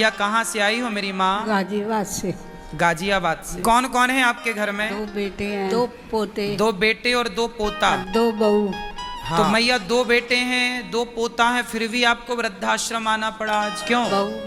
या कहाँ से आई हो मेरी माँ? गाजियाबाद से। गाजियाबाद से। कौन कौन है आपके घर में? 2 बेटे हैं, 2 पोते, 2 बेटे और 2 पोता। 2 बहू। हाँ। तो मैया 2 बेटे हैं 2 पोता हैं, फिर भी आपको वृद्धाश्रम आना पड़ा आज, क्यों?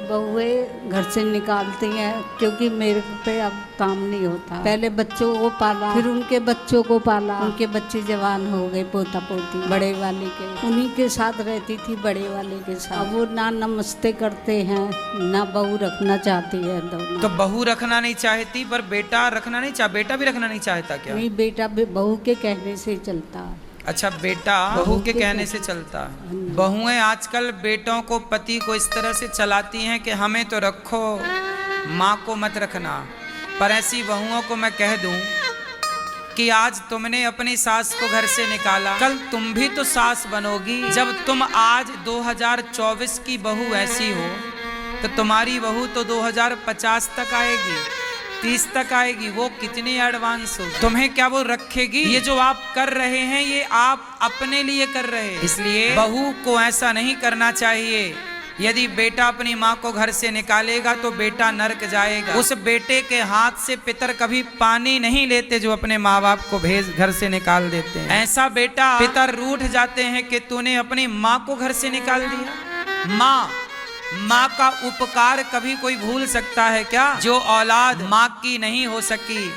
बहुएं घर से निकालती हैं क्योंकि मेरे पे अब काम नहीं होता। पहले बच्चों को पाला, फिर उनके बच्चों को पाला, उनके बच्चे जवान हो गए, पोता पोती बड़े वाले के, उन्हीं के साथ रहती थी, बड़े वाले के साथ। अब वो ना नमस्ते करते हैं ना बहू रखना चाहती है दोनों। तो बहू रखना नहीं चाहती पर बेटा रखना नहीं चाह, बेटा भी रखना नहीं चाहता क्या? नहीं, बेटा बहू के कहने से चलता है। अच्छा, बेटा बहू के कहने से चलता है। बहुएं आजकल बेटों को, पति को इस तरह से चलाती हैं कि हमें तो रखो, माँ को मत रखना। पर ऐसी बहुओं को मैं कह दूं कि आज तुमने अपनी सास को घर से निकाला, कल तुम भी तो सास बनोगी। जब तुम आज 2024 की बहू ऐसी हो तो तुम्हारी बहू तो 2050 तक आएगी, 30 तक आएगी। वो कितनी एडवांस हो, तुम्हें क्या वो रखेगी? ये जो आप कर रहे हैं ये आप अपने लिए कर रहे हैं। इसलिए बहू को ऐसा नहीं करना चाहिए। यदि बेटा अपनी माँ को घर से निकालेगा तो बेटा नरक जाएगा। उस बेटे के हाथ से पितर कभी पानी नहीं लेते जो अपने माँ बाप को घर से निकाल देते हैं। ऐसा बेटा पितर रूठ जाते हैं कि तूने अपनी माँ को घर से निकाल दिया। माँ का उपकार कभी कोई भूल सकता है क्या? जो औलाद माँ की नहीं हो सकी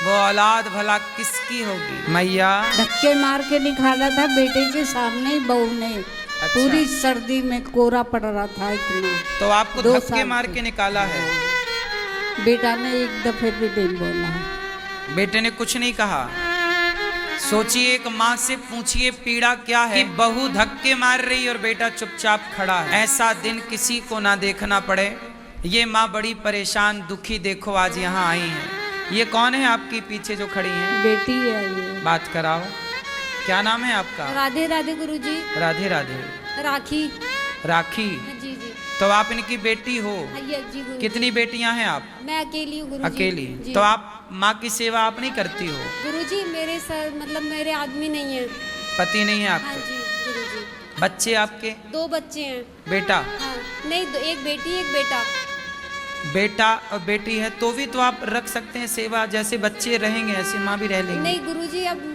वो औलाद भला किसकी होगी? मैया धक्के मार के निकाला था बेटे के सामने ही बहू ने। अच्छा। पूरी सर्दी में कोरा पड़ रहा था इतना। तो आपको धक्के मार के निकाला है? बेटा ने एक दफे भी नहीं बोला। बेटे ने कुछ नहीं कहा? सोचिए, एक माँ से पूछिए पीड़ा क्या है कि बहू धक्के मार रही और बेटा चुपचाप खड़ा है। ऐसा दिन किसी को ना देखना पड़े। ये माँ बड़ी परेशान दुखी देखो आज यहाँ आई है। ये कौन है आपकी पीछे जो खड़ी हैं? बेटी है ये। बात कराओ, क्या नाम है आपका? राधे राधे गुरुजी। राधे राधे। राखी। राखी? जी जी। तो आप इनकी बेटी हो? जी गुरुजी। कितनी बेटियां हैं आप? मैं अकेली हूँ गुरुजी। अकेली? तो आप माँ की सेवा आप नहीं करती हो? गुरुजी मेरे सर मतलब मेरे आदमी नहीं है। पति नहीं है हाँ आपके? जी गुरुजी। बच्चे आपके? 2 बच्चे हैं। बेटा? हाँ नहीं, एक बेटी एक बेटा। बेटा और बेटी है तो भी तो आप रख सकते हैं सेवा, जैसे बच्चे रहेंगे ऐसे माँ भी रह लेंगी। नहीं गुरुजी, अब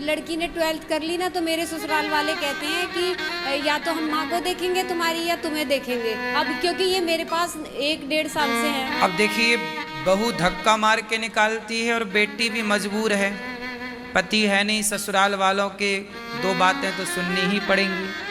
लड़की ने 12th कर ली ना तो मेरे ससुराल वाले कहते हैं कि या तो हम माँ को देखेंगे तुम्हारी या तुम्हें देखेंगे। अब क्योंकि ये मेरे पास 1-1.5 साल से है। अब देखिए, बहू धक्का मार के निकालती है और बेटी भी मजबूर है, पति है नहीं, ससुराल वालों के 2 बातें तो सुननी ही पड़ेंगी।